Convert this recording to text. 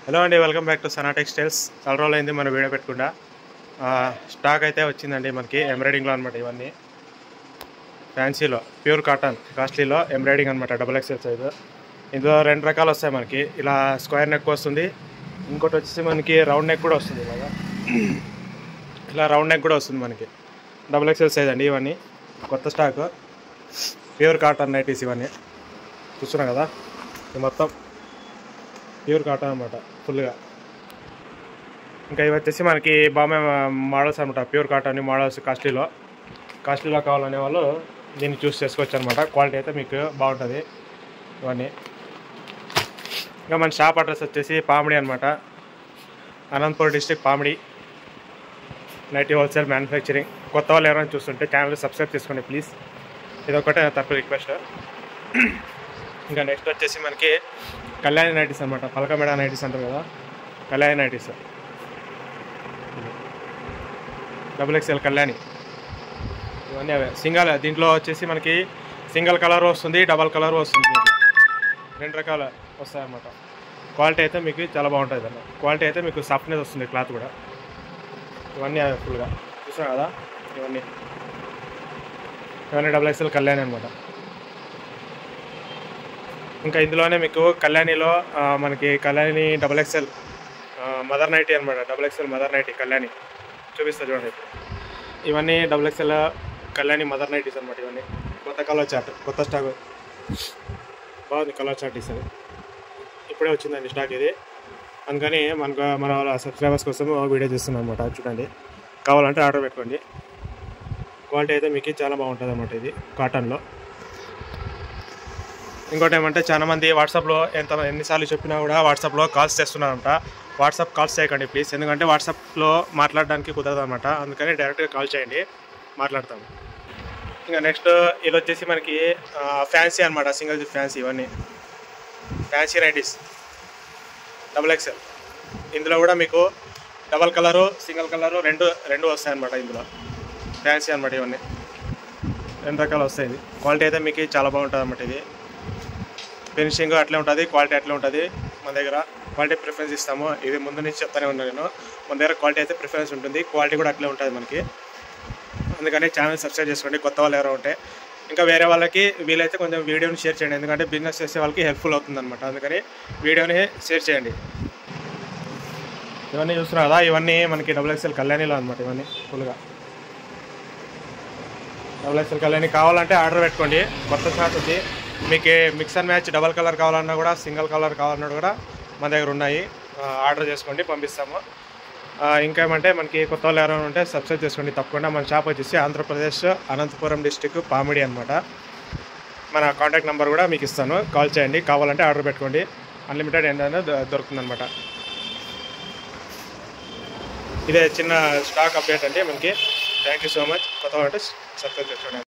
Hello అండి, welcome back to Sana textiles. చాలా రోజులు అయింది మన వీడియో పెట్టుకుండా. స్టాక్ అయితే వచ్చిందండి మనకి ఎంబ్రాయిడింగ్లో అనమాట. ఇవన్నీ ఫ్యాన్సీలో ప్యూర్ కాటన్ కాస్ట్లీలో ఎంబ్రాయిడింగ్ అనమాట, XXL సైజు. ఇందులో రెండు రకాలు వస్తాయి మనకి. ఇలా స్క్వేర్ నెక్ వస్తుంది, ఇంకోటి వచ్చేసి మనకి రౌండ్ నెక్ కూడా వస్తుంది. ఇలా రౌండ్ నెక్ కూడా వస్తుంది మనకి. XXL సైజ్ అండి. ఇవన్నీ కొత్త స్టాక్, ప్యూర్ కాటన్ నైటీస్. ఇవన్నీ చూస్తున్నాం కదా, ఇది మొత్తం ప్యూర్ కాటన్ అనమాట ఫుల్గా. ఇంకా ఇవి వచ్చేసి మనకి బాగా మోడల్స్ అనమాట, ప్యూర్ కాటన్ మోడల్స్. కాస్ట్లీలో కావాలనే వాళ్ళు దీన్ని చూస్ చేసుకోవచ్చు అనమాట. క్వాలిటీ అయితే మీకు బాగుంటుంది ఇవన్నీ. ఇంకా మన షాప్ అడ్రస్ వచ్చేసి పామిడి అనమాట, Anantapur district Pamidi. Nighty wholesale manufacturing. కొత్త వాళ్ళు ఎవరైనా చూస్తుంటే ఛానల్ సబ్స్క్రైబ్ చేసుకోండి ప్లీజ్. ఇదొకటే తప్ప రిక్వెస్ట్. ఇంకా నెక్స్ట్ వచ్చేసి మనకి కళ్యాణి నైటీస్ అనమాట. పలకమేడ నైటీస్ అంటారు కదా, కళ్యాణి నైటీస్ XXL కళ్యాణి. ఇవన్నీ అవే సింగల్. దీంట్లో వచ్చేసి మనకి సింగిల్ కలర్ వస్తుంది, డబల్ కలర్ వస్తుంది. రెండు రకాలు వస్తాయన్నమాట. క్వాలిటీ అయితే మీకు చాలా బాగుంటుంది అన్న. క్వాలిటీ అయితే మీకు సాఫ్ట్నెస్ వస్తుంది, క్లాత్ కూడా. ఇవన్నీ అవే ఫుల్గా చూసాం కదా. ఇవన్నీ XXL కళ్యాణి అనమాట. ఇంకా ఇందులోనే మీకు కళ్యాణిలో మనకి కళ్యాణి XXL మదర్ నైటీ అనమాట. XXL మదర్ నైటీ కళ్యాణి చూపిస్తా చూడండి. ఇవన్నీ XXL కళ్యాణి మదర్ నైటీస్ అనమాట. ఇవన్నీ కొత్త కలర్ చార్ట్, కొత్త స్టాక్ బాగుంది. కలర్ చార్ట్ ఇస్తుంది, ఇప్పుడే వచ్చిందండి స్టాక్ ఇది. అందుకని మన వాళ్ళ సబ్స్క్రైబర్స్ కోసం వీడియో చేస్తున్నాం అనమాట. చూడండి, కావాలంటే ఆర్డర్ పెట్టుకోండి. క్వాలిటీ అయితే మీకు చాలా బాగుంటుంది అనమాట ఇది కాటన్లో. ఇంకోటి ఏమంటే చాలామంది వాట్సాప్లో ఎన్నిసార్లు చెప్పినా కూడా వాట్సాప్లో కాల్స్ చేస్తున్నారంట. వాట్సాప్ కాల్స్ చేయకండి ప్లీజ్, ఎందుకంటే వాట్సాప్లో మాట్లాడడానికి కుదరదు అనమాట. అందుకని డైరెక్ట్గా కాల్ చేయండి, మాట్లాడతాము. ఇంకా నెక్స్ట్ ఇది వచ్చేసి మనకి ఫ్యాన్సీ అనమాట, సింగిల్ ఫ్యాన్సీ. ఇవన్నీ ఫ్యాన్సీ నైటీస్ XXL. ఇందులో కూడా మీకు డబల్ కలరు, సింగిల్ కలరు రెండు వస్తాయి అనమాట. ఇందులో ఫ్యాన్సీ అనమాట. ఇవన్నీ రెండు రకాలు వస్తాయి. ఇది క్వాలిటీ అయితే మీకు చాలా బాగుంటుంది అనమాట. ఇది ఫినిషింగ్ అట్లే ఉంటుంది, క్వాలిటీ అట్లే ఉంటుంది. మన దగ్గర క్వాలిటీ ప్రిఫరెన్స్ ఇస్తాము. ఇది ముందు నుంచి చెప్తానే ఉన్నాను నేను. మన దగ్గర క్వాలిటీ అయితే ప్రిఫరెన్స్ ఉంటుంది, క్వాలిటీ కూడా అట్లే ఉంటుంది మనకి. అందుకని ఛానల్ సబ్స్క్రైబ్ చేసుకోండి కొత్త వాళ్ళు ఎవరో ఉంటే. ఇంకా వేరే వాళ్ళకి వీలైతే కొంచెం వీడియోని షేర్ చేయండి, ఎందుకంటే బిజినెస్ చేసే వాళ్ళకి హెల్ప్ఫుల్ అవుతుంది అనమాట. అందుకని వీడియోని షేర్ చేయండి. ఇవన్నీ చూస్తున్నారు కదా, ఇవన్నీ మనకి XXL కళ్యాణిలో అనమాట. ఇవన్నీ ఫుల్గా XXL కళ్యాణి. కావాలంటే ఆర్డర్ పెట్టుకోండి, కొత్త స్టాక్ ఉంది. మీకు mix and match double colour కావాలన్నా కూడా, సింగిల్ కలర్ కావాలన్నా కూడా మన దగ్గర ఉన్నాయి. ఆర్డర్ చేసుకోండి, పంపిస్తాము. ఇంకేమంటే మనకి కొత్త వాళ్ళు ఎవరైనా ఉంటే సబ్స్క్రైబ్ చేసుకోండి తప్పకుండా. మన షాప్ వచ్చేసి ఆంధ్రప్రదేశ్ అనంతపురం డిస్టిక్ పామిడి అనమాట. మన కాంటాక్ట్ నెంబర్ కూడా మీకు ఇస్తాను, కాల్ చేయండి. కావాలంటే ఆర్డర్ పెట్టుకోండి, అన్లిమిటెడ్ ఏంటనే దొరుకుతుందనమాట. ఇదే చిన్న స్టాక్ అప్డేట్ అంటే మనకి. Thank you so much. కొత్త అంటే సబ్స్క్రైబ్ చేసుకోండి.